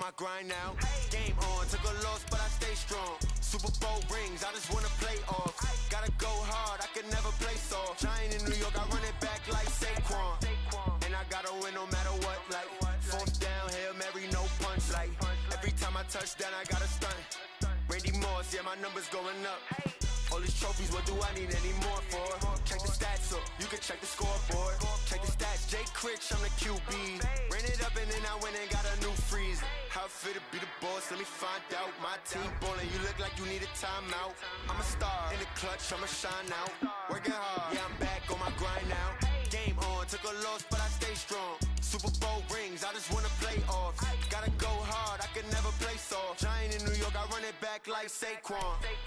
my grind now. Game on, took a loss, but I stay strong. Super Bowl rings, I just wanna play off. Gotta go hard, I can never play soft. Giant in New York, I run it back like Saquon. And I gotta win no matter what, like fourth down, Hail Mary, no punch. Like every time I touch down, I gotta stunt. Randy Moss, yeah, my numbers going up. All these trophies, what do I need any more for? Check the stats up, you can check the scoreboard. Check the stats, Jay Critch, I'm the QB. Ran it up and then I went and got a new freeze. How it feel to be the boss, let me find out. My team ballin', you look like you need a timeout. I'm a star, in the clutch, I'ma shine out. Working hard, yeah, I'm back on my grind now. Game on, took a loss, but I stay strong. Super Bowl rings, I just wanna play off. Gotta go hard, I can never play soft. Giant in New York, I run it back like Saquon.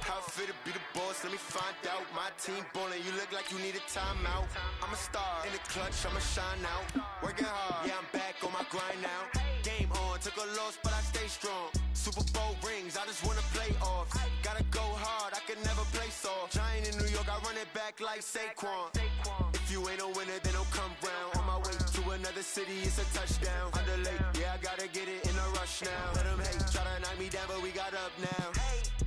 How it feel to be the boss, let me find out. My team ballin', you look like you need a timeout. I'm a star, in the clutch, I'ma shine out. Working hard, yeah, I'm back on my grind now. Game on, took a loss, but I stay strong. Super Bowl rings, I just wanna play off. Gotta go hard, I can never play soft. Giant in New York, I run it back like Saquon. If you ain't a winner, then don't come round. On my way to another city, it's a touchdown. Underlay, yeah, I gotta get it in a rush now. Let them hate, try to knock me down, but we got up now.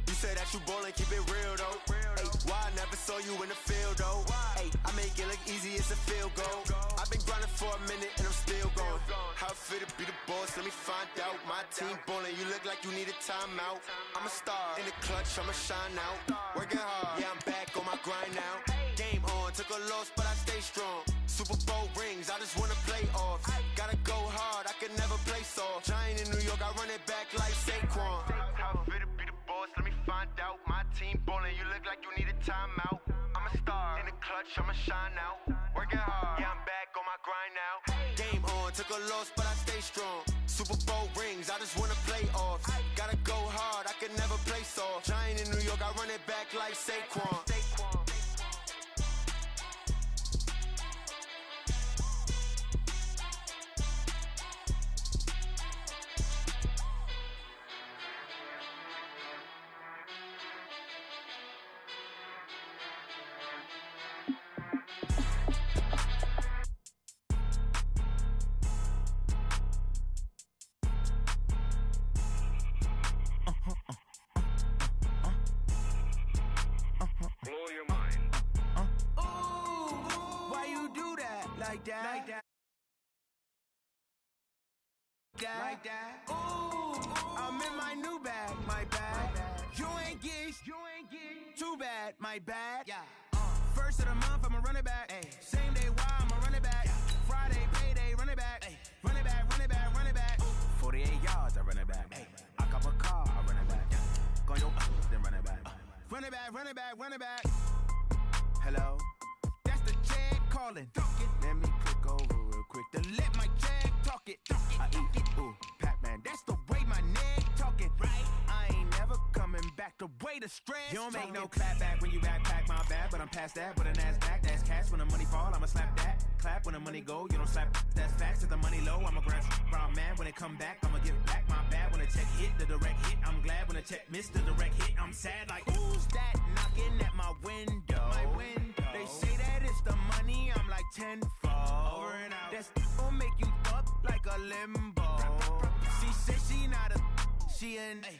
You said that you ballin', keep it real though. Hey, why I never saw you in the field though? Hey, I make it look easy, it's a field goal. I've been grinding for a minute and I'm still going. How it feel to be the boss, let me find out. My team ballin', you look like you need a timeout. I'm a star, in the clutch, I'ma shine out. Working hard, yeah, I'm back on my grind now. Game on, took a loss, but I stay strong. Super Bowl rings, I just wanna play off. Gotta go hard, I can never play soft. Giant in New York, I run it back like Saquon. How it feel to be the boss, let me find out. My team ballin', you look like you need a timeout. I'm a star, in the clutch, I'ma shine out. Working hard, yeah, I'm back on my grind now. Game on, took a loss, but I stay strong. Super Bowl rings, I just wanna play off. Gotta go hard, I can never play soft. Giant in New York, I run it back like Saquon. Like that. Ooh, I'm in my new bag, my bad. You ain't get too bad, my bad. Yeah. First of the month, I'ma run it back. Ay. Same day, why I'ma run it back. Yeah. Friday, payday, run it back. Ay. Run it back, run it back, run it back. 48 yards, I run it back. Ay. I cop a car, I run it back. Yeah. Go yo, then run it back. Run it back, run it back, run it back. Hello, that's the check calling. Let me click over real quick to let my check talk it. I eat it, ooh, Pac-Man, that's the way my neck talking. Right, I ain't never coming back the way the stress. You don't make no clap back when you backpack, my bad, but I'm past that. But an ass back, that's cash when the money fall, I'ma slap that. Clap when the money go, you don't slap, that's facts. If the money low, I'ma grab brown man. When it come back, I'ma give back my bad. When the check hit, the direct hit, I'm glad. When the check missed the direct hit, I'm sad like, who's that knocking at my window? My window. They say that it's the money, I'm like tenfold. Over and out. That's gon' make you up like a limbo. She said she not a, she an. Ay.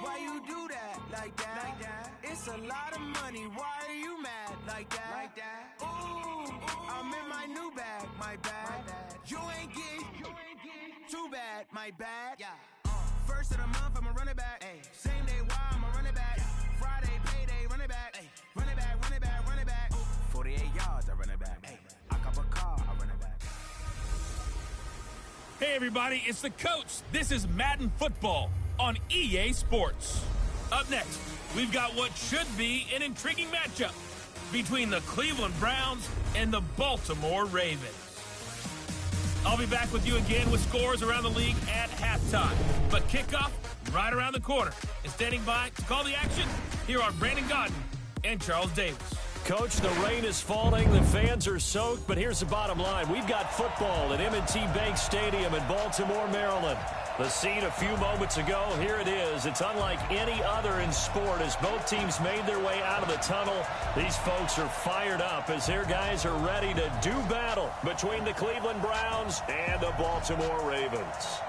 Why you do that like that? Like that? It's a lot of money. Why are you mad like that? Like that? Ooh, I'm in my new bag, my bad. You ain't get too bad, my bad. Yeah. First of the month, I'ma run it back. Ay. Same day, why I'ma run it back. Friday, payday, run it back. Ay. Run it back, run it back, run it back. 48 yards, I run it back. Ay. I cop a car, I run it back. Hey everybody, it's the coach. This is Madden Football on EA Sports. Up next, we've got what should be an intriguing matchup between the Cleveland Browns and the Baltimore Ravens. I'll be back with you again with scores around the league at halftime. But kickoff right around the corner. And standing by to call the action, here are Brandon Godden and Charles Davis. Coach, the rain is falling, the fans are soaked, but here's the bottom line. We've got football at M&T Bank Stadium in Baltimore, Maryland. The scene a few moments ago, here it is. It's unlike any other in sport as both teams made their way out of the tunnel. These folks are fired up as their guys are ready to do battle between the Cleveland Browns and the Baltimore Ravens.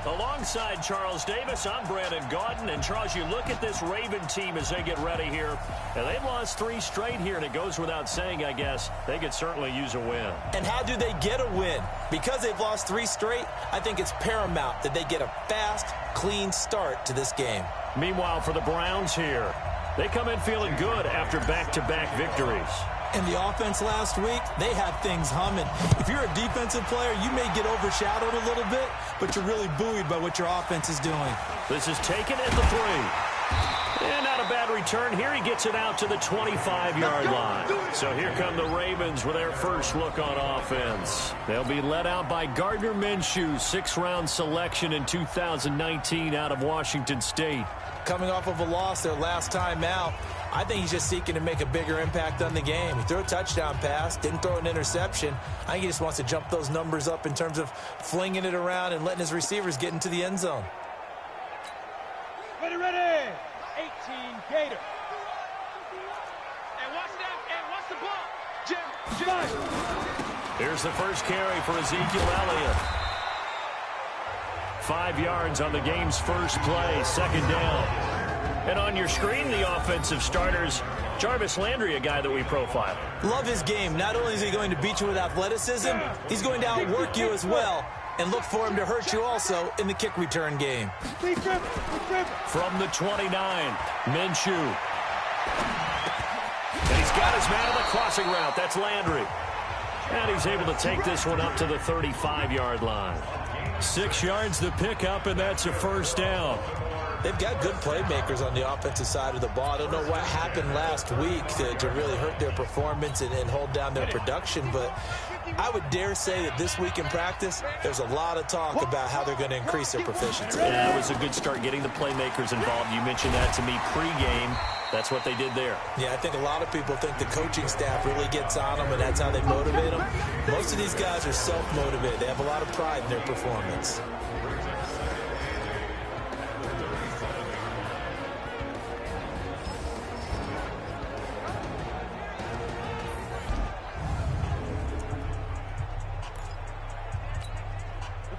Alongside Charles Davis, I'm Brandon Gaudin. And Charles, you look at this Raven team as they get ready here, and they've lost 3 straight here, and it goes without saying, I guess, they could certainly use a win. And how do they get a win? Because they've lost 3 straight, I think it's paramount that they get a fast, clean start to this game. Meanwhile, for the Browns here, they come in feeling good after back-to-back victories. In the offense last week, they had things humming. If you're a defensive player, you may get overshadowed a little bit, but you're really buoyed by what your offense is doing. This is taken at the 3. And not a bad return here. He gets it out to the 25-yard line. So here come the Ravens with their first look on offense. They'll be led out by Gardner Minshew, 6th-round selection in 2019 out of Washington State. Coming off of a loss their last time out, I think he's just seeking to make a bigger impact on the game. He threw a touchdown pass, didn't throw an interception. I think he just wants to jump those numbers up in terms of flinging it around and letting his receivers get into the end zone. Ready, ready. 18 Gator. And watch that. And watch the ball. Jim. Here's the first carry for Ezekiel Elliott. 5 yards on the game's first play, 2nd down. And on your screen, the offensive starters, Jarvis Landry, a guy that we profile. Love his game. Not only is he going to beat you with athleticism, he's going to outwork you as well. And look for him to hurt you also in the kick return game. From the 29, Minshew. And he's got his man on the crossing route. That's Landry. And he's able to take this one up to the 35-yard line. 6 yards to pick up, and that's a first down. They've got good playmakers on the offensive side of the ball. I don't know what happened last week to really hurt their performance and hold down their production, but I would dare say that this week in practice, there's a lot of talk about how they're going to increase their proficiency. Yeah, it was a good start getting the playmakers involved. You mentioned that to me pregame. That's what they did there. Yeah, I think a lot of people think the coaching staff really gets on them, and that's how they motivate them. Most of these guys are self-motivated. They have a lot of pride in their performance.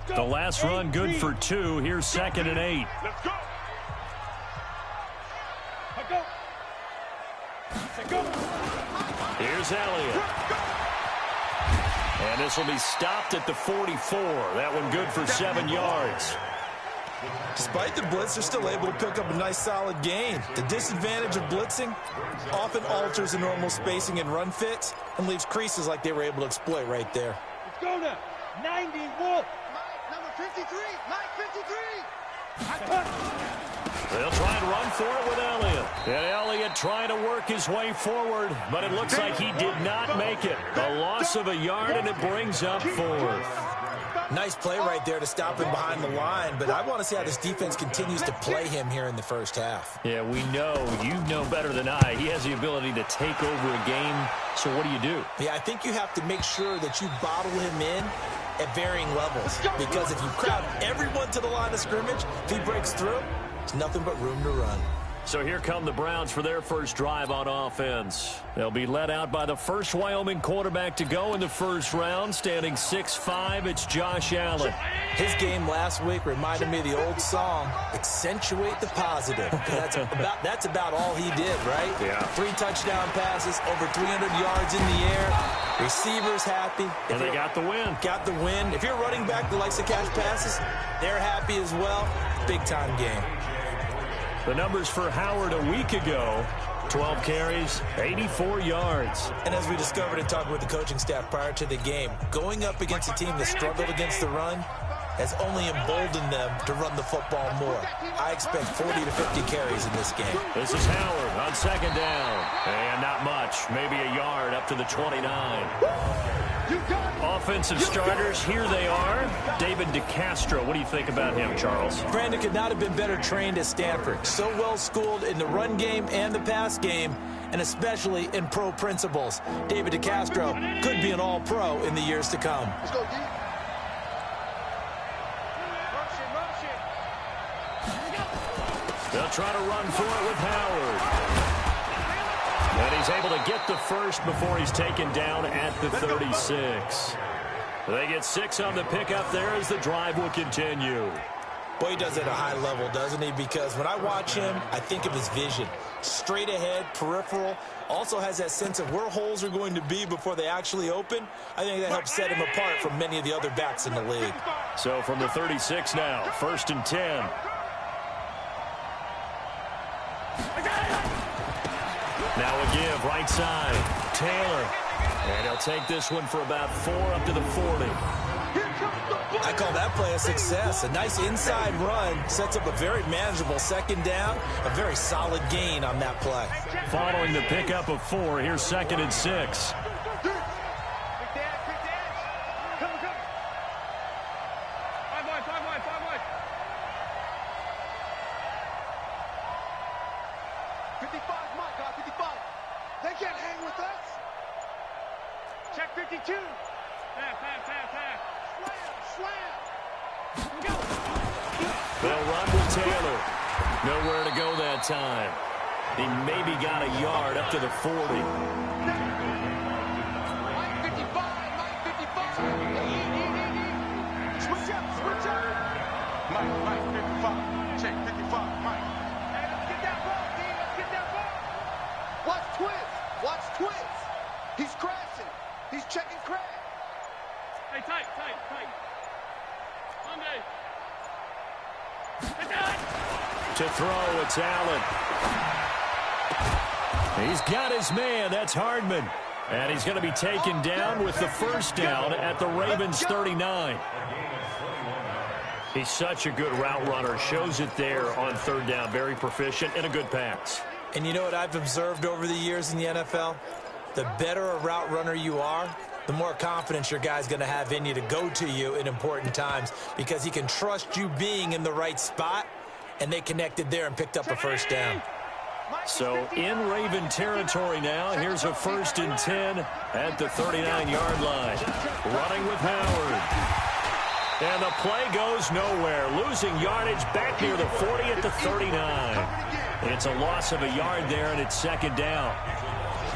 The last run good for 2. Here's 2nd and 8. Let's go. Go. Here's Elliott. And this will be stopped at the 44. That one good for 7 yards. Despite the blitz, they're still able to pick up a nice solid gain. The disadvantage of blitzing often alters the normal spacing and run fits and leaves creases like they were able to exploit right there. Let's go now. 90 Wolf. Number 53, Mike 53. They'll try and run for it with Elliott. And Elliott trying to work his way forward, but it looks like he did not make it. A loss of a yard, and it brings up 4th. Nice play right there to stop him behind the line, but I want to see how this defense continues to play him here in the first half. Yeah, we know. You know better than I. He has the ability to take over a game. So what do? Yeah, I think you have to make sure that you bottle him in at varying levels, because if you crowd everyone to the line of scrimmage, if he breaks through, it's nothing but room to run. So here come the Browns for their first drive on offense. They'll be led out by the first Wyoming quarterback to go in the first round, standing 6'5". It's Josh Allen. His game last week reminded me of the old song, accentuate the positive. That's about all he did, right? Yeah. 3 touchdown passes, over 300 yards in the air. Receivers happy. And they got the win. Got the win. If you're a running back that likes to catch passes, they're happy as well. Big-time game. The numbers for Howard a week ago, 12 carries, 84 yards. And as we discovered in talking with the coaching staff prior to the game, going up against a team that struggled against the run has only emboldened them to run the football more. I expect 40 to 50 carries in this game. This is Howard on 2nd down. And not much, maybe a yard up to the 29. Offensive starters, here they are. David DeCastro, what do you think about him, Charles? Brandon could not have been better trained at Stanford. So well schooled in the run game and the pass game. and especially in pro principles. David DeCastro could be an all-pro in the years to come. Let's go, D. They'll try to run for it with Howard. And he's able to get the first before he's taken down at the 36. They get 6 on the pickup there as the drive will continue. Boy, he does it at a high level, doesn't he? Because when I watch him, I think of his vision. Straight ahead, peripheral, also has that sense of where holes are going to be before they actually open. I think that helps set him apart from many of the other backs in the league. So from the 36 now, 1st and 10. Now a give, right side, Taylor. And he'll take this one for about 4 up to the 40. I call that play a success. A nice inside run sets up a very manageable second down. A very solid gain on that play. Following the pickup of 4, here's 2nd and 6. Check 52. Pass. Slam. Go. They'll run with Taylor. Nowhere to go that time. He maybe got a yard up to the 40. Mike 55. Switch up. Mike 55. Check 55. Mike. Hey, let's get that ball, D. Let's get that ball. Watch twins. He's crashing. He's checking crash. Hey, tight. Monday. To throw, it's Allen. He's got his man. That's Hardman. And he's going to be taken down with the first down at the Ravens 39. He's such a good route runner. Shows it there on 3rd down. Very proficient and a good pass. And you know what I've observed over the years in the NFL? The better a route runner you are, the more confidence your guy's going to have in you to go to you in important times because he can trust you being in the right spot, and they connected there and picked up a first down. So in Raven territory now, here's a 1st and 10 at the 39-yard line. Running with Howard. And the play goes nowhere. Losing yardage back near the 40 at the 39. It's a loss of a yard there, and it's 2nd down.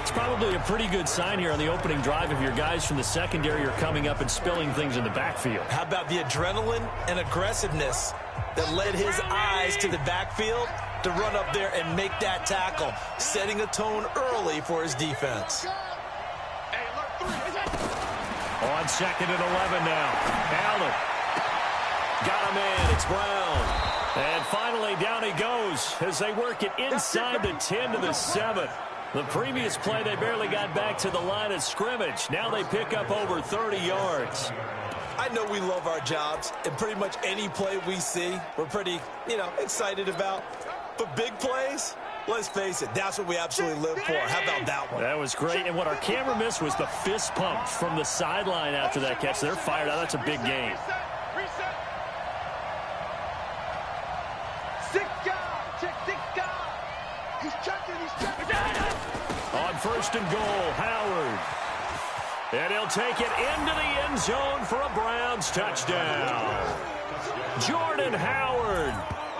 It's probably a pretty good sign here on the opening drive if your guys from the secondary are coming up and spilling things in the backfield. How about the adrenaline and aggressiveness that led his eyes to the backfield to run up there and make that tackle, setting a tone early for his defense. On 2nd and 11 now. Allen. Got him in. It's Brown. And finally down he goes as they work it inside the 10 to the 7. The previous play, they barely got back to the line of scrimmage. Now they pick up over 30 yards. I know we love our jobs, and pretty much any play we see, we're pretty, excited about. But big plays, let's face it, that's what we absolutely live for. How about that one? That was great, and what our camera missed was the fist pump from the sideline after that catch. They're fired out. That's a big game. Reset. 6 guys. Check 6 guys. He's checking. On 1st and goal, Howard. And he'll take it into the end zone for a Browns touchdown. Jordan Howard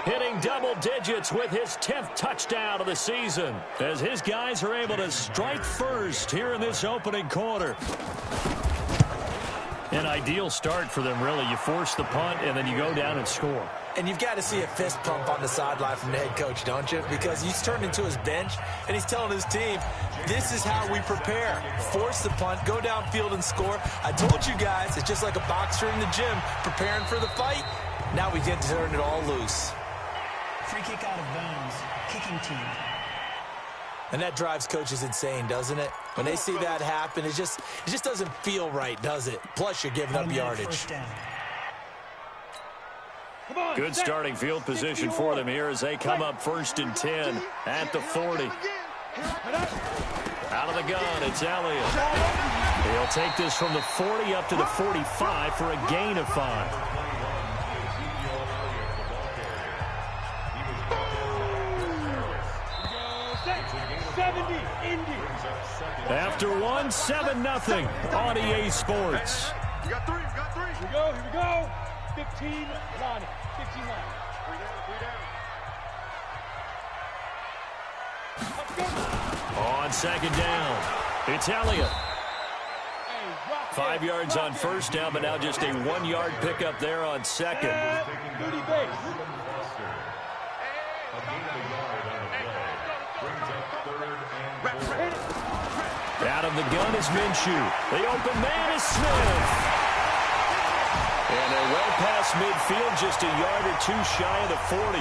hitting double digits with his 10th touchdown of the season as his guys are able to strike first here in this opening quarter. An ideal start for them, really. You force the punt, and then you go down and score. And you've got to see a fist pump on the sideline from the head coach, don't you? Because he's turned into his bench, and he's telling his team, this is how we prepare. Force the punt, go downfield and score. I told you guys, it's just like a boxer in the gym preparing for the fight. Now we get to turn it all loose. Free kick out of bounds. Kicking team. And that drives coaches insane, doesn't it? When they see that happen, it just doesn't feel right, does it? Plus, you're giving up yardage. Good starting field position for them here as they come up 1st and 10 at the 40. Out of the gun, it's Elliott. He'll take this from the 40 up to the 45 for a gain of 5. After 7-0 on EA Sports. You got three. Here we go. 15 line. 15 line. On second down, it's Elliott. 5 yards on first down, but now just a 1-yard pickup there on second. Out of the gun is Minshew. The open man is Smith. And they're well past midfield, just a yard or two shy of the 40.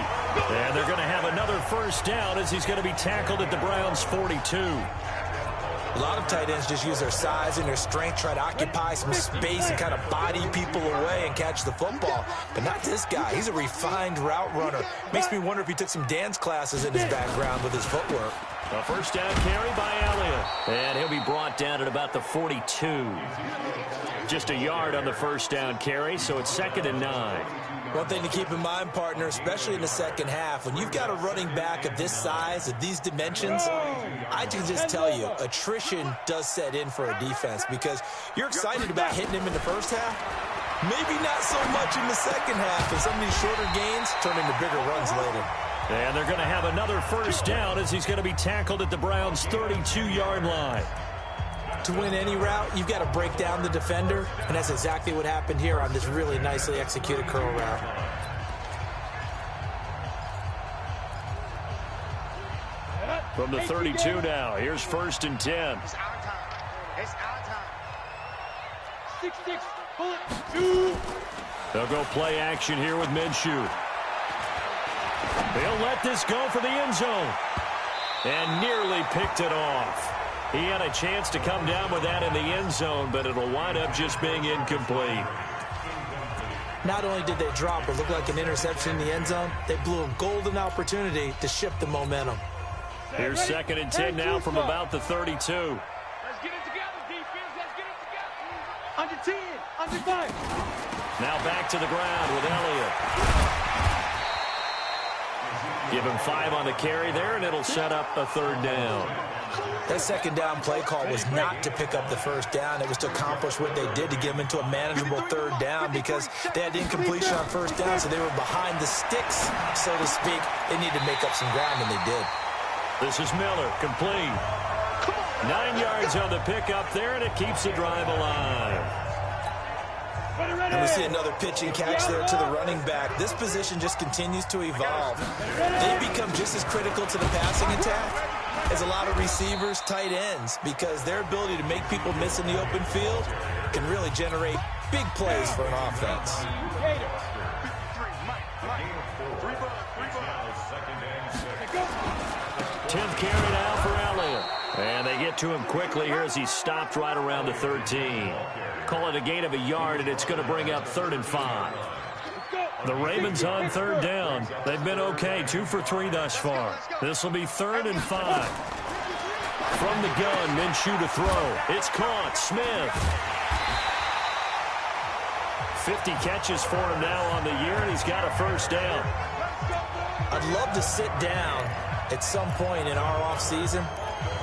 And they're going to have another first down as he's going to be tackled at the Browns' 42. A lot of tight ends just use their size and their strength, try to occupy some space and kind of body people away and catch the football. But not this guy. He's a refined route runner. Makes me wonder if he took some dance classes in his background with his footwork. A first down carry by Elliott. And he'll be brought down at about the 42. Just a yard on the first down carry, so it's 2nd and 9. One thing to keep in mind, partner, especially in the second half, when you've got a running back of this size, of these dimensions, I can just tell you, attrition does set in for a defense because you're excited about hitting him in the first half. Maybe not so much in the second half, and some of these shorter gains turn into bigger runs later. And they're going to have another first down as he's going to be tackled at the Browns' 32-yard line. To win any route, you've got to break down the defender, and that's exactly what happened here on this really nicely executed curl route. From the 32 now, here's 1st and 10. It's our time. It's our time. 6-6. Pull it. 2. They'll go play action here with Minshew. They'll let this go for the end zone. And nearly picked it off. He had a chance to come down with that in the end zone, but it'll wind up just being incomplete. Not only did they drop what looked like an interception in the end zone, they blew a golden opportunity to shift the momentum. Here's 2nd and 10 now from about the 32. Let's get it together, defense. Let's get it together. Under 10, under 5. Now back to the ground with Elliott. Give him 5 on the carry there, and it'll set up a 3rd down. That second down play call was not to pick up the first down. It was to accomplish what they did to get them into a manageable 3rd down because they had incompletion on first down, so they were behind the sticks, so to speak. They needed to make up some ground, and they did. This is Miller, complete. 9 yards on the pickup there, and it keeps the drive alive. And we see another pitch and catch there to the running back. This position just continues to evolve. They become just as critical to the passing attack as a lot of receivers, tight ends, because their ability to make people miss in the open field can really generate big plays for an offense. 10th carry now for Elliott. And they get to him quickly here as he stopped right around the 13. Call it a gain of a yard, and it's going to bring up 3rd and 5. The Ravens on 3rd down. They've been okay, 2 for 3 thus far. This will be 3rd and 5. From the gun, Minshew to throw. It's caught. Smith. 50 catches for him now on the year, and he's got a first down. I'd love to sit down at some point in our offseason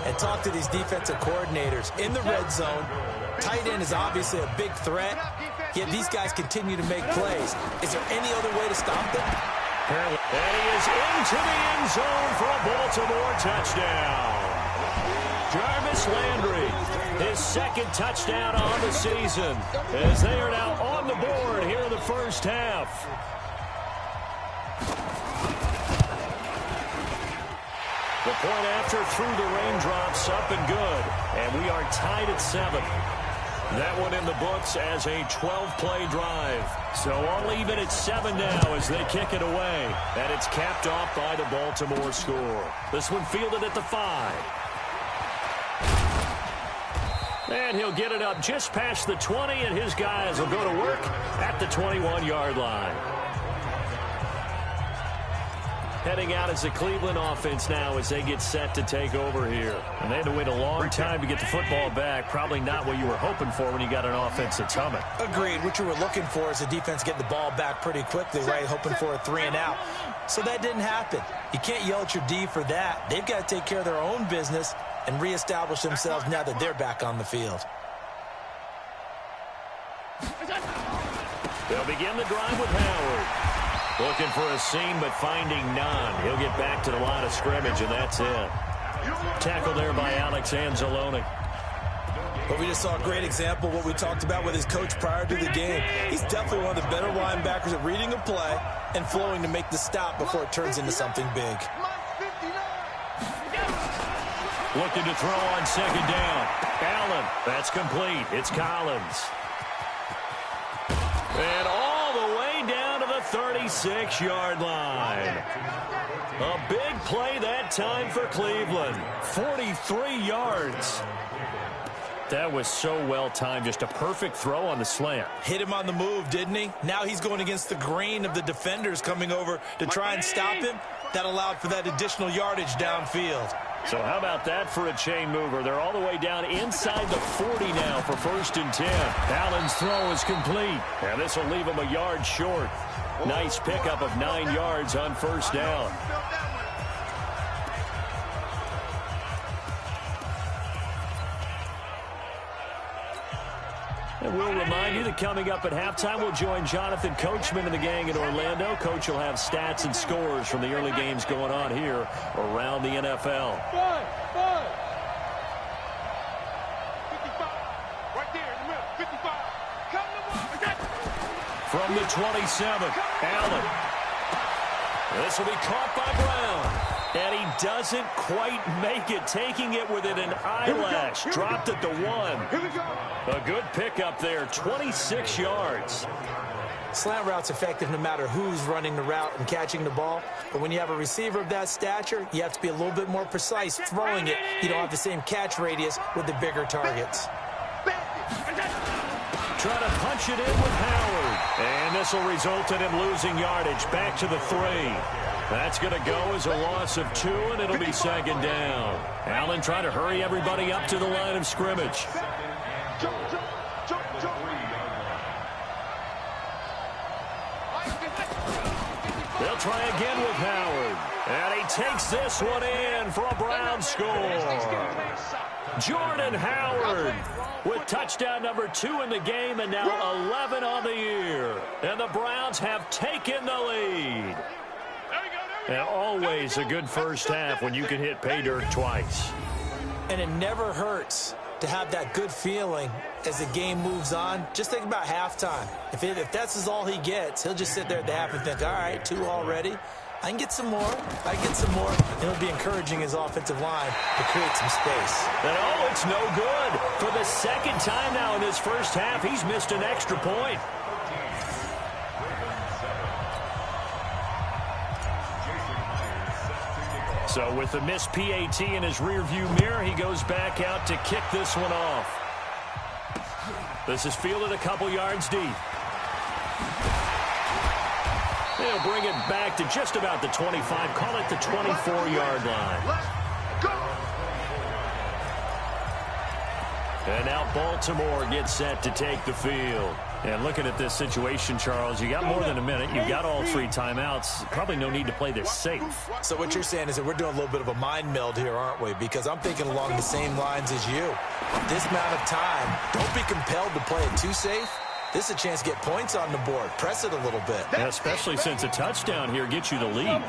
and talk to these defensive coordinators in the red zone. Tight end is obviously a big threat, yet these guys continue to make plays. Is there any other way to stop them? And he is into the end zone for a Baltimore touchdown. Jarvis Landry, his 2nd touchdown on the season, as they are now on the board here in the first half. The point after through the raindrops, up and good. And we are tied at 7. That one in the books as a 12-play drive. So all even at 7 now as they kick it away. And it's capped off by the Baltimore score. This one fielded at the 5. And he'll get it up just past the 20, and his guys will go to work at the 21-yard line. heading out as a Cleveland offense now as they get set to take over here. And they had to wait a long time to get the football back. Probably not what you were hoping for when you got an offense that's humming. Agreed. What you were looking for is the defense getting the ball back pretty quickly, right? Hoping for a 3 and out. So that didn't happen. You can't yell at your D for that. They've got to take care of their own business and reestablish themselves now that they're back on the field. They'll begin the drive with Howard. Looking for a seam, but finding none. He'll get back to the line of scrimmage, and that's it. Tackle there by Alex Anzalone. But we just saw a great example of what we talked about with his coach prior to the game. He's definitely one of the better linebackers at reading a play and flowing to make the stop before it turns into something big. Looking to throw on second down. Allen, that's complete. It's Collins. And all the way down to the 36-yard line. A big play that time for Cleveland. 43 yards. That was so well timed. Just a perfect throw on the slant. Hit him on the move, didn't he? Now he's going against the grain of the defenders coming over to try and stop him. That allowed for that additional yardage downfield. So how about that for a chain mover? They're all the way down inside the 40 now for 1st and 10. Allen's throw is complete. And this will leave him a yard short. Nice pickup of 9 yards on 1st down. And we'll remind you that coming up at halftime, we'll join Jonathan Coachman and the gang in Orlando. Coach will have stats and scores from the early games going on here around the NFL. 55. Right there in the middle. 55. Come to the From the 27, Allen. This will be caught by Brown. And he doesn't quite make it, taking it within an eyelash. Dropped at the 1. A good pickup there, 26 yards. Slant route's effective no matter who's running the route and catching the ball. But when you have a receiver of that stature, you have to be a little bit more precise throwing it. You don't have the same catch radius with the bigger targets. Trying to punch it in with Howard. And this will result in him losing yardage. Back to the 3. That's going to go as a loss of 2, and it'll be 2nd down. Allen trying to hurry everybody up to the line of scrimmage. They'll try again with Howard. And he takes this one in for a Brown score. Jordan Howard with touchdown number 2 in the game and now 11 on the year. And the Browns have taken the lead. And always a good first half when you can hit pay dirt twice. And it never hurts to have that good feeling as the game moves on. Just think about halftime. If that's all he gets, he'll just sit there at the half and think, all right, 2 already. I can get some more. I can get some more. And he'll be encouraging his offensive line to create some space. And oh, it's no good. For the 2nd time now in this first half, he's missed an extra point. So with the missed PAT in his rearview mirror, he goes back out to kick this one off. This is fielded a couple yards deep. They'll bring it back to just about the 25, call it the 24-yard line. And now Baltimore gets set to take the field. And looking at this situation, Charles, you got more than a minute. You've got all 3 timeouts. Probably no need to play this safe. So what you're saying is that we're doing a little bit of a mind meld here, aren't we? Because I'm thinking along the same lines as you. This amount of time, don't be compelled to play it too safe. This is a chance to get points on the board. Press it a little bit. Yeah, especially since a touchdown here gets you the lead.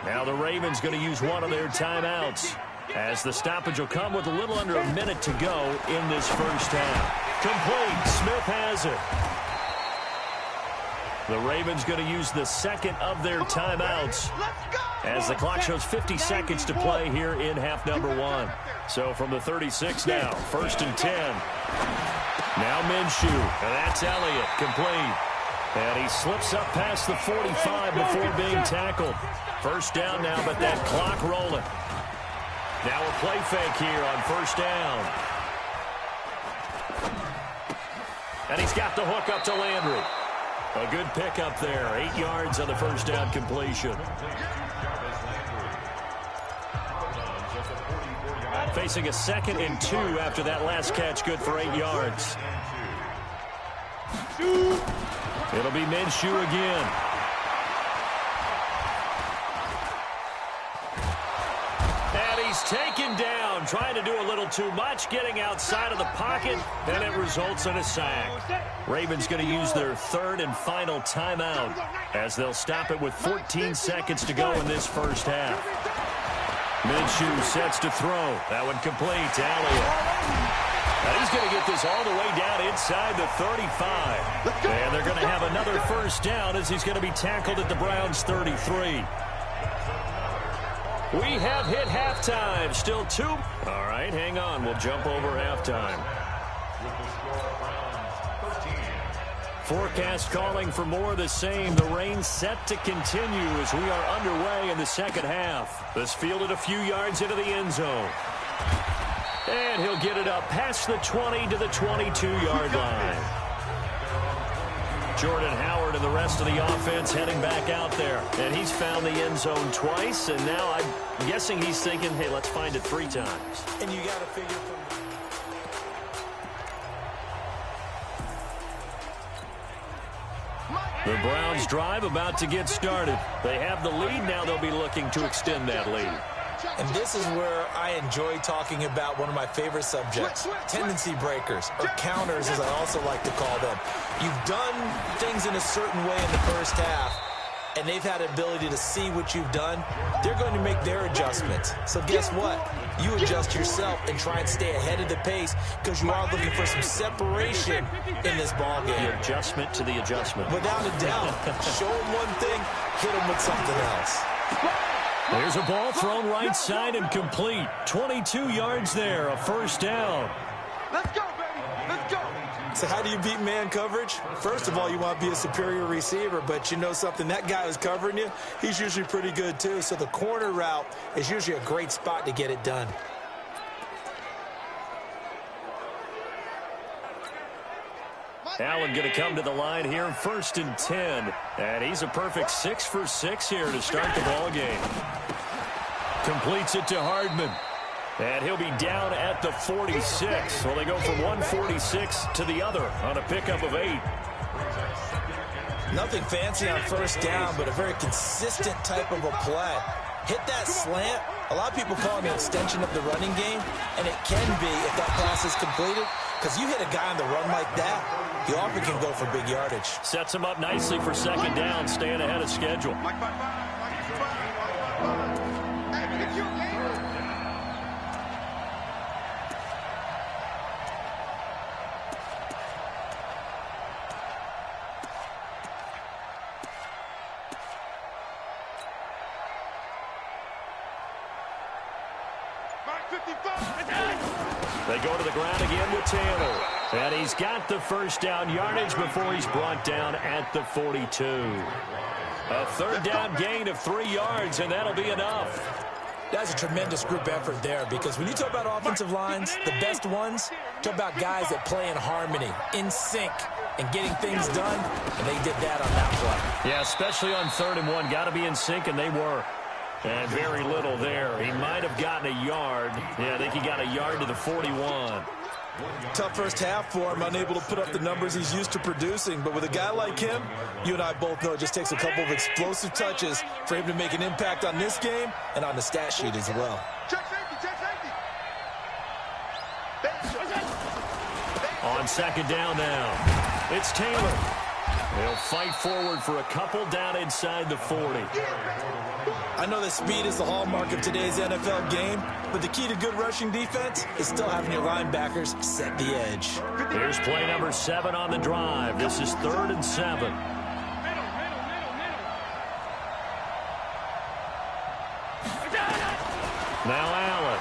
Now the Ravens going to use one of their timeouts, as the stoppage will come with a little under a minute to go in this first half. Complete. Smith has it. The Ravens going to use the 2nd of their timeouts as the clock shows 50 seconds to play here in half number 1. So from the 36 now, 1st and 10. Now Minshew, and that's Elliott, complete. And he slips up past the 45 before being tackled. First down now, but that clock rolling. Now a play fake here on 1st down. And he's got the hook up to Landry. A good pickup there, 8 yards on the 1st down completion. facing a 2nd and 2 after that last catch, good for 8 yards. It'll be Minshew again. And he's taken down, trying to do a little too much, getting outside of the pocket, and it results in a sack. Ravens going to use their 3rd and final timeout as they'll stop it with 14 seconds to go in this first half. Minshew sets to throw. That one complete to Elliott. Now he's going to get this all the way down inside the 35. And they're going to have another first down as he's going to be tackled at the Browns' 33. We have hit halftime. Still 2. All right, hang on. We'll jump over halftime. Forecast calling for more of the same. The rain set to continue as we are underway in the second half. This fielded a few yards into the end zone. And he'll get it up past the 20 to the 22-yard line. Jordan Howard and the rest of the offense heading back out there. And he's found the end zone twice, and now I'm guessing he's thinking, hey, let's find it 3 times. And you got to figure from the Browns drive about to get started. They have the lead. Now they'll be looking to extend that lead. And this is where I enjoy talking about one of my favorite subjects, tendency breakers, or counters as I also like to call them. You've done things in a certain way in the first half, and they've had the ability to see what you've done. They're going to make their adjustments. So guess what? You adjust yourself and try and stay ahead of the pace because you are looking for some separation in this ball game. The adjustment to the adjustment. Without a doubt. Show them one thing, hit them with something else. There's a ball thrown right side and complete. 22 yards there, a first down. Let's go, baby. Let's go. So how do you beat man coverage? First of all, you want to be a superior receiver, but you know something, that guy who's covering you, he's usually pretty good too. So the corner route is usually a great spot to get it done. Allen going to come to the line here, 1st and 10. And he's a perfect 6 for 6 here to start the ball game. Completes it to Hardman. And he'll be down at the 46. Well, they go from 146 to the other on a pickup of 8. Nothing fancy on first down, but a very consistent type of a play. Hit that slant. A lot of people call it an extension of the running game, and it can be if that pass is completed, because you hit a guy on the run like that, he often can go for big yardage. Sets him up nicely for 2nd down, staying ahead of schedule. They go to the ground again with Taylor. And he's got the first down yardage before he's brought down at the 42. A 3rd down gain of 3 yards, and that'll be enough. That's a tremendous group effort there, because when you talk about offensive lines, the best ones, talk about guys that play in harmony, in sync, and getting things done, and they did that on that play. Yeah, especially on 3rd and 1. Got to be in sync, and they were. And very little there. He might have gotten a yard. Yeah, I think he got a yard to the 41. Tough first half for him, unable to put up the numbers he's used to producing. But with a guy like him, you and I both know it just takes a couple of explosive touches for him to make an impact on this game and on the stat sheet as well. Check safety, check safety. On 2nd down now, it's Taylor. He'll fight forward for a couple down inside the 40. I know that speed is the hallmark of today's NFL game, but the key to good rushing defense is still having your linebackers set the edge. Here's play number 7 on the drive. This is 3rd and 7. Now Allen.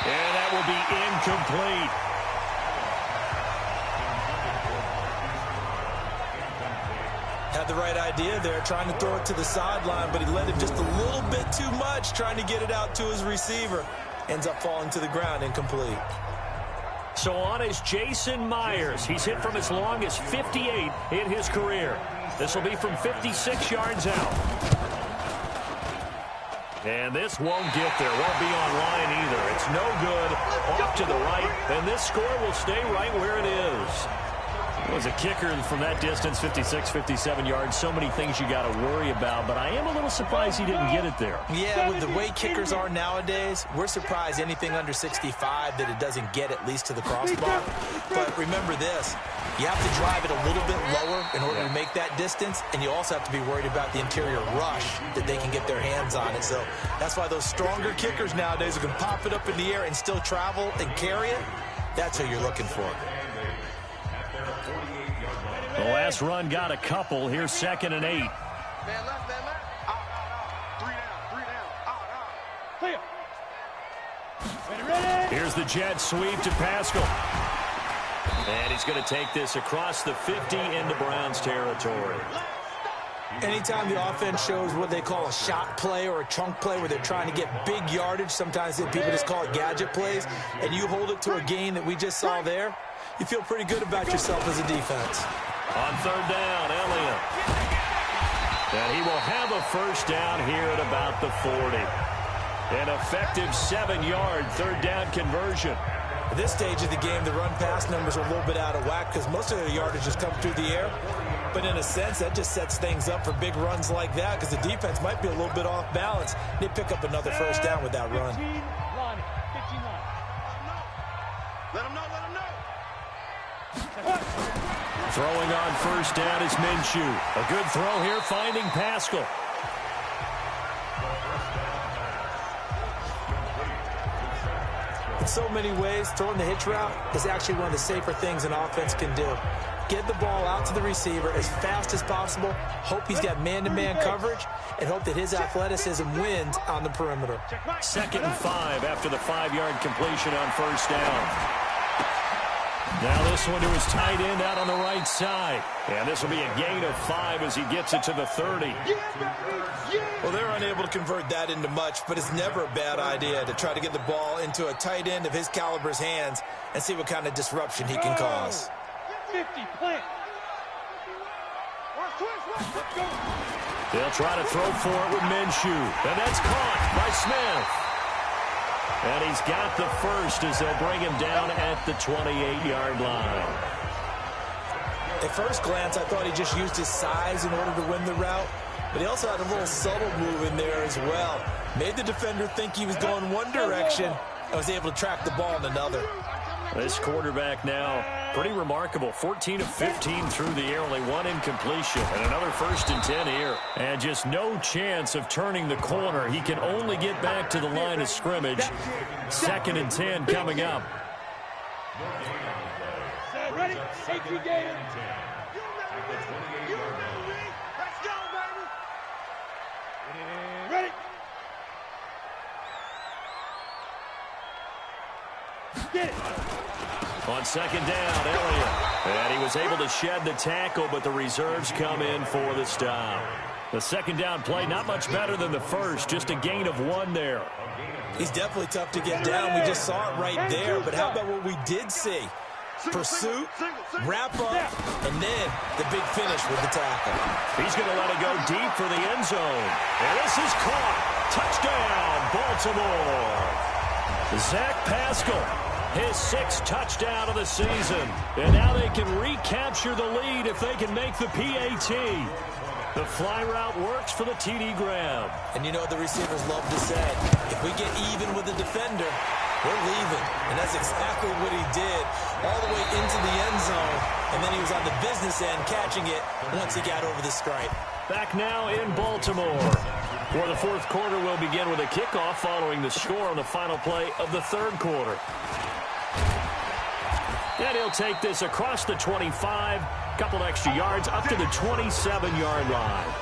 And that will be incomplete. Had the right idea there, trying to throw it to the sideline, but he let it just a little bit too much, trying to get it out to his receiver. Ends up falling to the ground, incomplete. So on is Jason Myers. He's hit from as long as 58 in his career. This will be from 56 yards out. And this won't get there. Won't be online either. It's no good. Off to the right. And this score will stay right where it is. As a kicker from that distance, 56, 57 yards, so many things you got to worry about, but I am a little surprised he didn't get it there. Yeah, with the way kickers are nowadays, we're surprised anything under 65 that it doesn't get at least to the crossbar. But remember this, you have to drive it a little bit lower in order to make that distance, and you also have to be worried about the interior rush that they can get their hands on it. So that's why those stronger kickers nowadays who can pop it up in the air and still travel and carry it, that's who you're looking for. The last run got a couple. Here's 2nd and 8. Man left, man left. Out. 3 down. Out. Clear. Here's the jet sweep to Pascal. And he's going to take this across the 50 into Browns territory. Anytime the offense shows what they call a shot play or a chunk play where they're trying to get big yardage, sometimes people just call it gadget plays, and you hold it to a gain that we just saw there, you feel pretty good about yourself as a defense. On 3rd down, Elliott. And he will have a first down here at about the 40. An effective 7-yard 3rd down conversion. At this stage of the game, the run-pass numbers are a little bit out of whack because most of their yardage has come through the air. But in a sense, that just sets things up for big runs like that because the defense might be a little bit off balance. They pick up another first down with that run. 15 line. Let him know. Let him know. Throwing on first down is Minshew. A good throw here, finding Pascal. In so many ways, throwing the hitch route is actually one of the safer things an offense can do. Get the ball out to the receiver as fast as possible, hope he's got man-to-man coverage, and hope that his athleticism wins on the perimeter. 2nd and 5 after the 5-yard completion on first down. Now this one to his tight end out on the right side. And this will be a gain of 5 as he gets it to the 30. Well, they're unable to convert that into much, but it's never a bad idea to try to get the ball into a tight end of his caliber's hands and see what kind of disruption he can cause. 50, plant. Let's go. They'll try to throw for it with Minshew. And that's caught by Smith. And he's got the first as they'll bring him down at the 28-yard line. At first glance, I thought he just used his size in order to win the route, but he also had a little subtle move in there as well. Made the defender think he was going one direction and was able to track the ball in another. This quarterback now, pretty remarkable. 14 of 15 through the air, only 1 incompletion. And another 1st and 10 here. And just no chance of turning the corner. He can only get back to the line of scrimmage. 2nd and 10 coming up. Ready? Take your game. Let's go, baby. Ready? Get it. On 2nd down, Elliott. And he was able to shed the tackle, but the reserves come in for the stop. The 2nd down play, not much better than the first, just a gain of 1 there. He's definitely tough to get down. We just saw it right there, but how about what we did see? Pursuit, wrap up, and then the big finish with the tackle. He's going to let it go deep for the end zone. And this is caught. Touchdown, Baltimore. Zach Pascal, his 6th touchdown of the season. And now they can recapture the lead if they can make the PAT. The fly route works for the TD grab. And you know what the receivers love to say? If we get even with the defender, we're leaving. And that's exactly what he did, all the way into the end zone. And then he was on the business end catching it once he got over the stripe. Back now in Baltimore. For the 4th quarter, we'll begin with a kickoff following the score on the final play of the 3rd quarter. And he'll take this across the 25, couple extra yards up to the 27-yard line.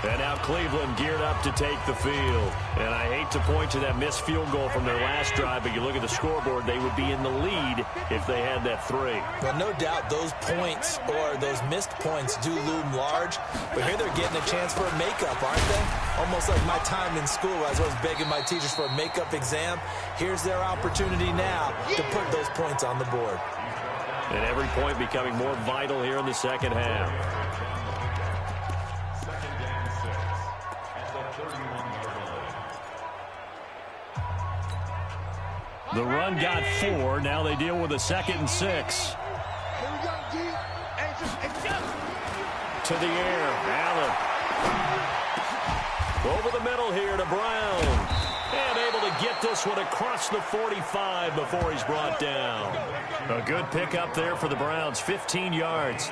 And now Cleveland geared up to take the field. And I hate to point to that missed field goal from their last drive, but you look at the scoreboard, they would be in the lead if they had that 3. Well, no doubt those points or those missed points do loom large. But here they're getting a chance for a makeup, aren't they? Almost like my time in school as I was begging my teachers for a makeup exam. Here's their opportunity now to put those points on the board. And every point becoming more vital here in the second half. The run got 4. Now they deal with a 2nd and 6. To the air. Allen. Over the middle here to Brown. And able to get this one across the 45 before he's brought down. A good pickup there for the Browns. 15 yards.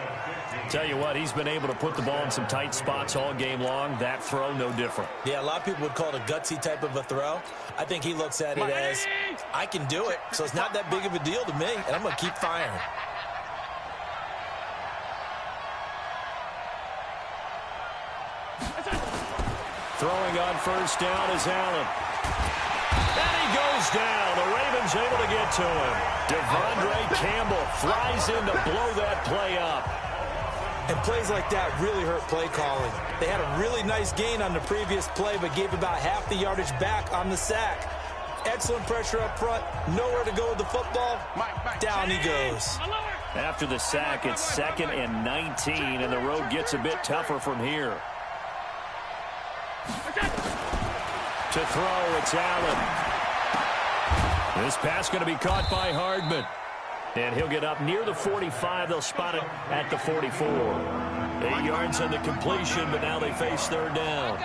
Tell you what, he's been able to put the ball in some tight spots all game long. That throw, no different. Yeah, a lot of people would call it a gutsy type of a throw. I think he looks at it as, I can do it, so it's not that big of a deal to me, and I'm going to keep firing. Throwing on first down is Allen. And he goes down. The Ravens able to get to him. Devondre Campbell flies in to blow that play up. And plays like that really hurt play calling. They had a really nice gain on the previous play, but gave about half the yardage back on the sack. Excellent pressure up front. Nowhere to go with the football. Down he goes. After the sack, it's 2nd and 19, and the road gets a bit tougher from here. To throw, it's Allen. This pass going to be caught by Hardman. And he'll get up near the 45. They'll spot it at the 44. 8 yards on the completion, but now they face 3rd down.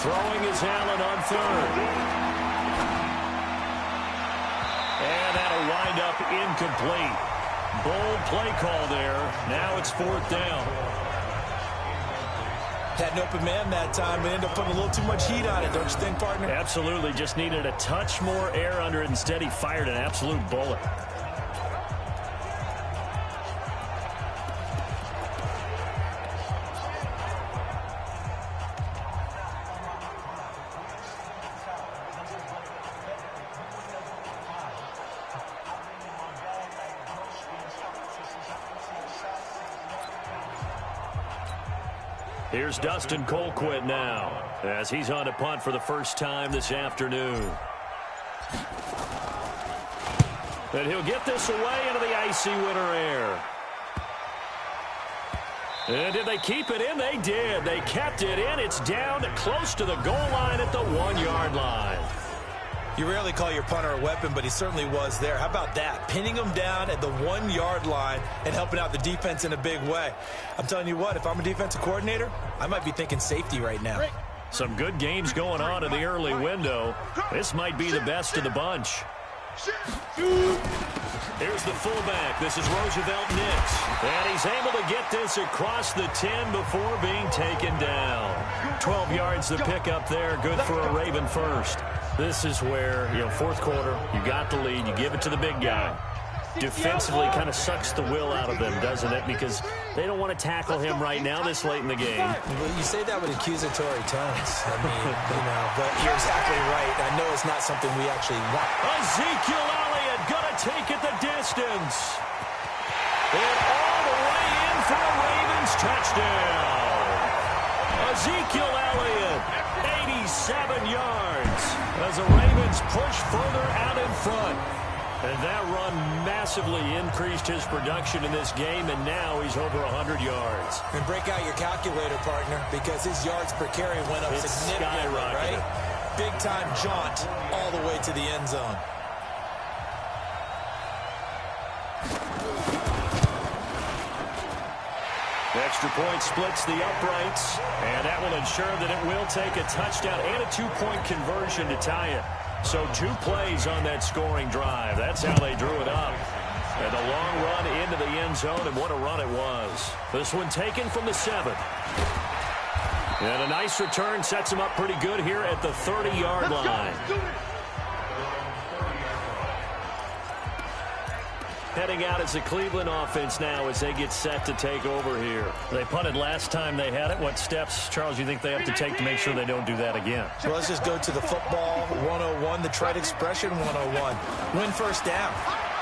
Throwing is Allen on 3rd. And that'll wind up incomplete. Bold play call there. Now it's 4th down. Had an open man that time, but ended up putting a little too much heat on it, don't you think, partner? Absolutely. Just needed a touch more air under it. Instead, he fired an absolute bullet. Here's Dustin Colquitt now, as he's on to punt for the first time this afternoon. And he'll get this away into the icy winter air. And did they keep it in? They did. They kept it in. It's down close to the goal line at the 1-yard line. You rarely call your punter a weapon, but he certainly was there. How about that? Pinning him down at the 1-yard line and helping out the defense in a big way. I'm telling you what, if I'm a defensive coordinator, I might be thinking safety right now. Some good games going on in the early window. This might be the best of the bunch. Here's the fullback. This is Roosevelt Nix. And he's able to get this across the 10 before being taken down. 12 yards to pick up there. Good for a Raven first. This is where, fourth quarter, you got the lead, you give it to the big guy. Defensively kind of sucks the will out of them, doesn't it? Because they don't want to tackle him right now this late in the game. Well, you say that with accusatory tones. I mean, but you're exactly right. I know it's not something we actually want. Ezekiel Elliott gonna take it the distance. And all the way in for a Ravens touchdown. Ezekiel Elliott, 87 yards. As the Ravens push further out in front. And that run massively increased his production in this game, and now he's over 100 yards. And break out your calculator, partner, because his yards per carry went up significantly, right? Big-time jaunt all the way to the end zone. The extra point splits the uprights, and that will ensure that it will take a touchdown and a two-point conversion to tie it. So 2 plays on that scoring drive. That's how they drew it up. And a long run into the end zone, and what a run it was. This one taken from the 7. And a nice return sets them up pretty good here at the 30-yard line. Heading out as the Cleveland offense now as they get set to take over here. They punted last time they had it. What steps, Charles, you think they have to take to make sure they don't do that again? Well, let's just go to the football 101, the trite expression 101. Win first down.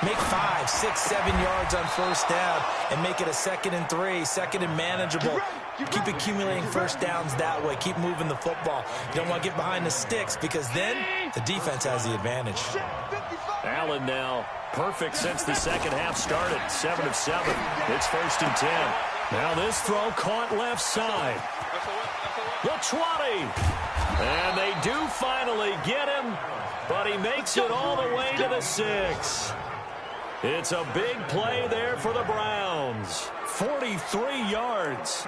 Make 5, 6, 7 yards on first down and make it a 2nd and 3, 2nd and manageable. Keep accumulating first downs that way. Keep moving the football. You don't want to get behind the sticks because then the defense has the advantage. Allen now perfect since the second half started. 7 of 7. It's 1st and 10. Now this throw caught left side. The 20. And they do finally get him, but he makes it all the way to the 6. It's a big play there for the Browns. 43 yards.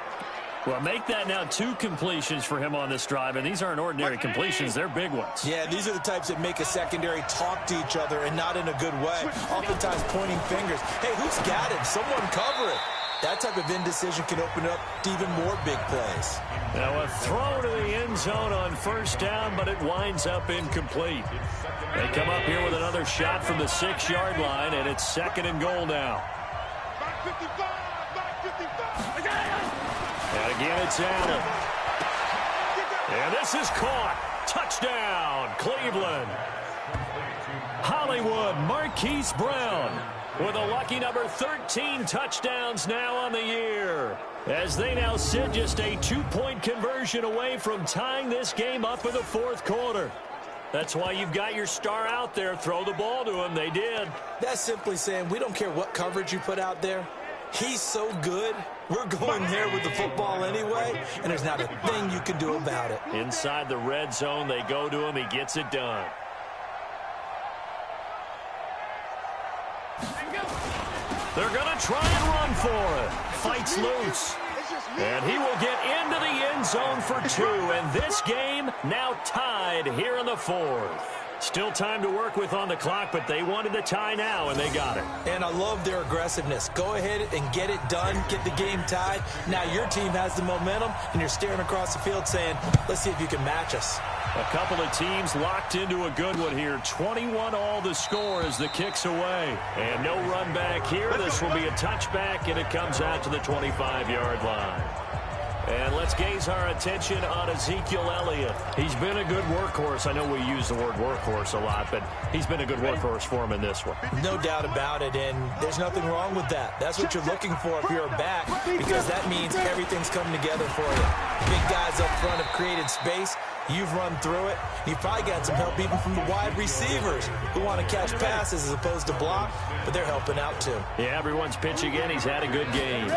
Well, make that now 2 completions for him on this drive, and these aren't ordinary completions. They're big ones. Yeah, these are the types that make a secondary talk to each other and not in a good way. Oftentimes pointing fingers. Hey, who's got him? Someone cover it. That type of indecision can open up to even more big plays. Now a throw to the end zone on first down, but it winds up incomplete. They come up here with another shot from the 6-yard line, and it's 2nd and goal now. Back 55, back 55. And again, it's Allen. And this is caught. Touchdown, Cleveland. Hollywood Marquise Brown with a lucky number 13 touchdowns now on the year, as they now sit just a 2-point conversion away from tying this game up in the 4th quarter. That's why you've got your star out there. Throw the ball to him. They did. That's simply saying we don't care what coverage you put out there. He's so good. We're going there with the football anyway, and there's not a thing you can do about it. Inside the red zone, they go to him. He gets it done. They're going to try and run for it. Fights loose. And he will get into the end zone for 2. And this game now tied here in the 4th. Still time to work with on the clock, but they wanted the tie now, and they got it. And I love their aggressiveness. Go ahead and get it done. Get the game tied. Now your team has the momentum, and you're staring across the field saying, let's see if you can match us. A couple of teams locked into a good one here. 21-all the score as the kick's away. And no run back here. This will be a touchback, and it comes out to the 25-yard line. And let's gaze our attention on Ezekiel Elliott. He's been a good workhorse. I know we use the word workhorse a lot, but he's been a good workhorse for him in this one. No doubt about it, and there's nothing wrong with that. That's what you're looking for if you're a back, because that means everything's coming together for you. Big guys up front have created space. You've run through it. You've probably got some help even from the wide receivers who want to catch passes as opposed to block, but they're helping out too. Yeah, everyone's pitching in. He's had a good game.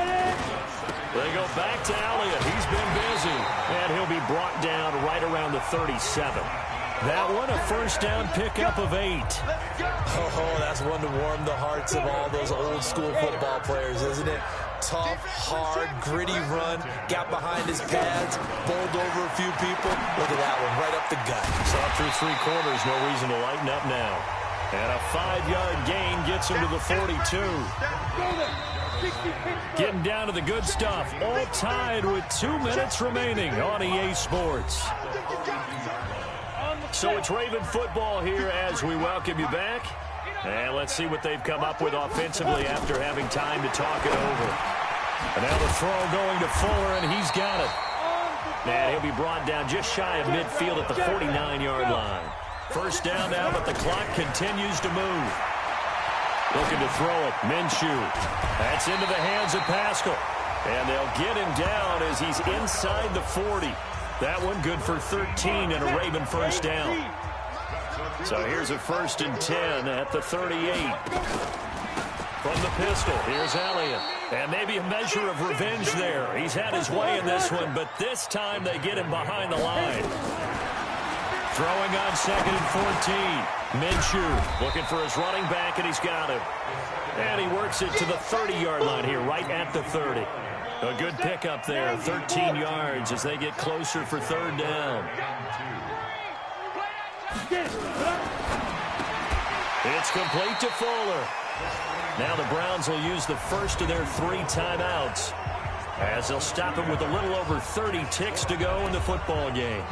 They go back to Elliott. He's been busy. And he'll be brought down right around the 37. That one, a first down pickup of 8. Oh, that's one to warm the hearts of all those old school football players, isn't it? Tough, hard, gritty run, got behind his pads, bowled over a few people. Look at that one, right up the gut. Saw through 3 quarters, no reason to lighten up now. And a 5-yard gain gets him to the 42. Getting down to the good stuff, all tied with 2 minutes remaining on EA Sports. So it's Raven football here as we welcome you back. And let's see what they've come up with offensively after having time to talk it over. And now the throw going to Fuller, and he's got it. And he'll be brought down just shy of midfield at the 49-yard line. First down now, but the clock continues to move. Looking to throw it, Minshew. That's into the hands of Pascal. And they'll get him down as he's inside the 40. That one good for 13 and a Raven first down. So here's a 1st and 10 at the 38. From the pistol, here's Elliott. And maybe a measure of revenge there. He's had his way in this one, but this time they get him behind the line. Throwing on 2nd and 14. Minshew looking for his running back, and he's got him. And he works it to the 30-yard line here, right at the 30. A good pickup there, 13 yards as they get closer for 3rd down. It's complete to Fuller. Now the Browns will use the first of their 3 timeouts as they'll stop him with a little over 30 ticks to go in the football game.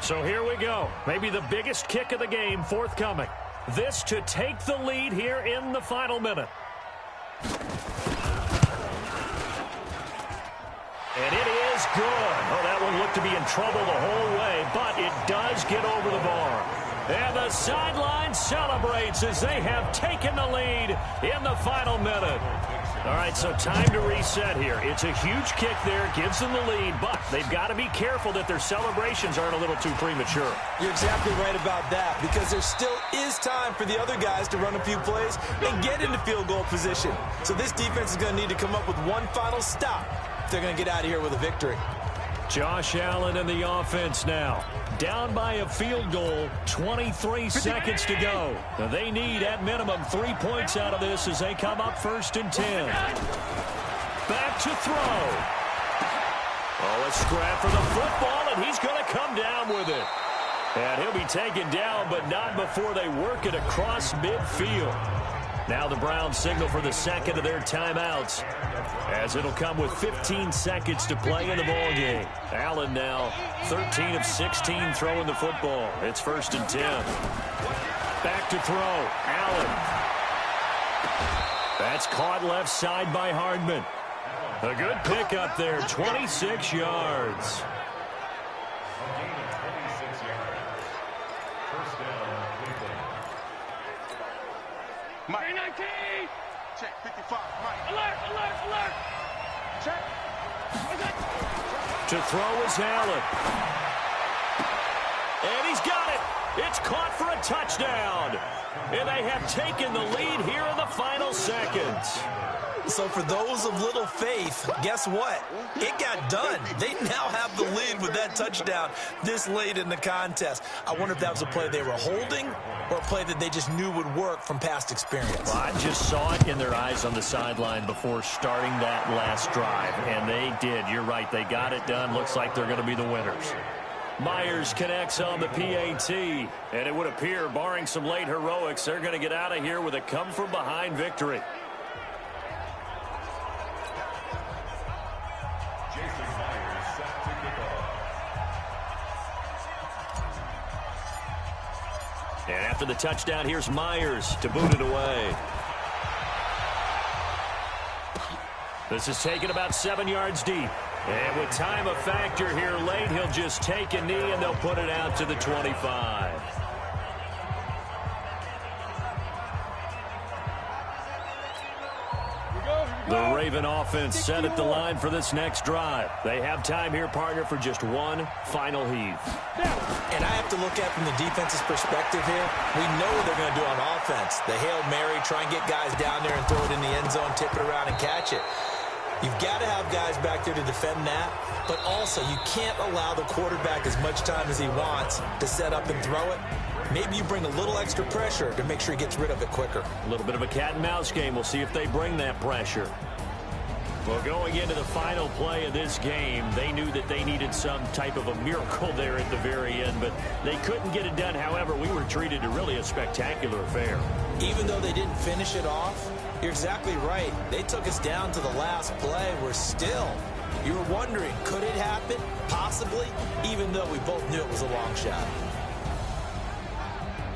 So here we go. Maybe the biggest kick of the game forthcoming. This to take the lead here in the final minute. And it is good. Oh, that one looked to be in trouble the whole way, but it does get over the bar. And the sideline celebrates as they have taken the lead in the final minute. All right, so time to reset here. It's a huge kick there, gives them the lead, but they've got to be careful that their celebrations aren't a little too premature. You're exactly right about that, because there still is time for the other guys to run a few plays and get into field goal position. So this defense is going to need to come up with one final stop if they're going to get out of here with a victory. Josh Allen in the offense now. Down by a field goal, 23 seconds to go. Now they need, at minimum, 3 points out of this as they come up 1st and 10. Back to throw. Oh, a scrap for the football, and he's going to come down with it. And he'll be taken down, but not before they work it across midfield. Now the Browns signal for the second of their timeouts, as it'll come with 15 seconds to play in the ballgame. Allen now 13 of 16 throwing the football. It's 1st and 10. Back to throw. Allen. That's caught left side by Hardman. A good pickup there, 26 yards. Mike. 19. Check 55. Mike. Alert, alert, alert. Check. To throw is Allen. And he's got it. It's caught for a touchdown. And they have taken the lead here in the final seconds. So for those of little faith, guess what? It got done. They now have the lead with that touchdown this late in the contest. I wonder if that was a play they were holding or a play that they just knew would work from past experience. Well, I just saw it in their eyes on the sideline before starting that last drive, and they did. You're right. They got it done. Looks like they're going to be the winners. Myers connects on the PAT, and it would appear, barring some late heroics, they're going to get out of here with a come-from-behind victory. And after the touchdown, here's Myers to boot it away. This is taken about 7 yards deep. And with time a factor here late, he'll just take a knee and they'll put it out to the 25. The Raven offense set at the line for this next drive. They have time here, partner, for just one final heave. And I have to look at from the defense's perspective here. We know what they're going to do on offense. The Hail Mary, try and get guys down there and throw it in the end zone, tip it around and catch it. You've got to have guys back there to defend that, but also you can't allow the quarterback as much time as he wants to set up and throw it. Maybe you bring a little extra pressure to make sure he gets rid of it quicker. A little bit of a cat and mouse game. We'll see if they bring that pressure. Well, going into the final play of this game, they knew that they needed some type of a miracle there at the very end, but they couldn't get it done. However, we were treated to really a spectacular affair. Even though they didn't finish it off, you're exactly right. They took us down to the last play. We're still, you were wondering, could it happen? Possibly, even though we both knew it was a long shot.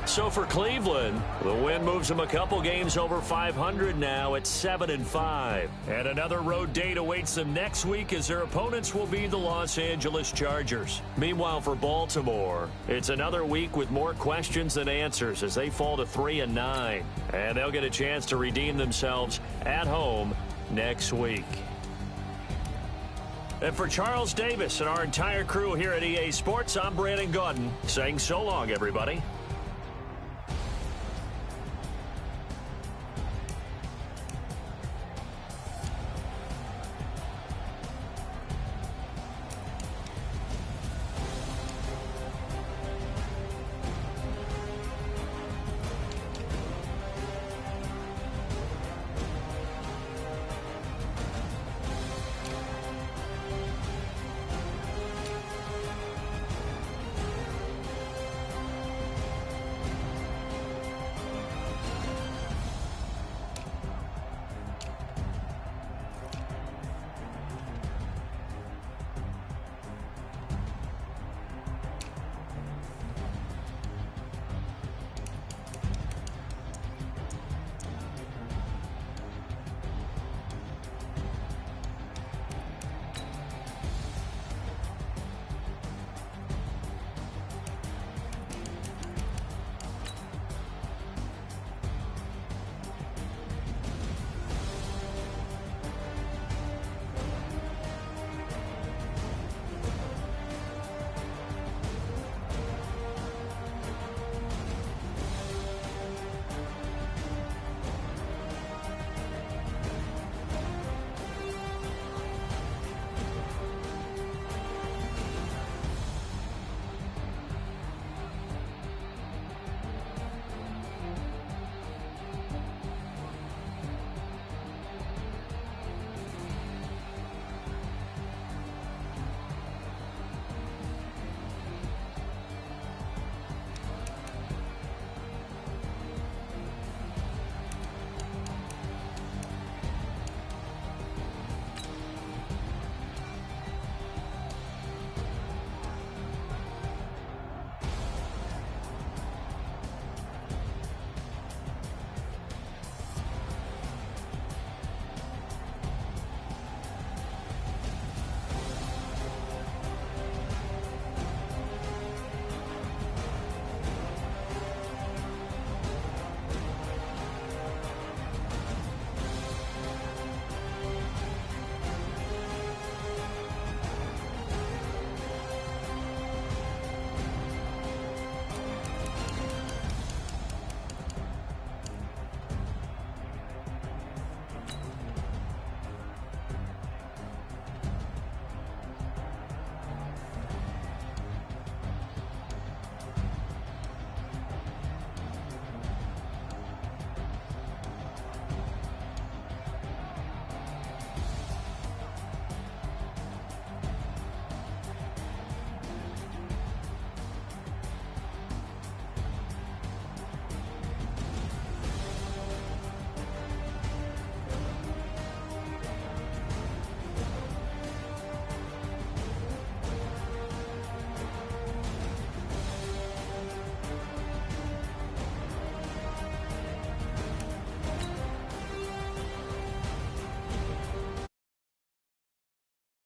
So for Cleveland, the win moves them a couple games over 500 now at 7-5. And another road date awaits them next week as their opponents will be the Los Angeles Chargers. Meanwhile, for Baltimore, it's another week with more questions than answers as they fall to 3-9. And they'll get a chance to redeem themselves at home next week. And for Charles Davis and our entire crew here at EA Sports, I'm Brandon Gaudin saying so long, everybody.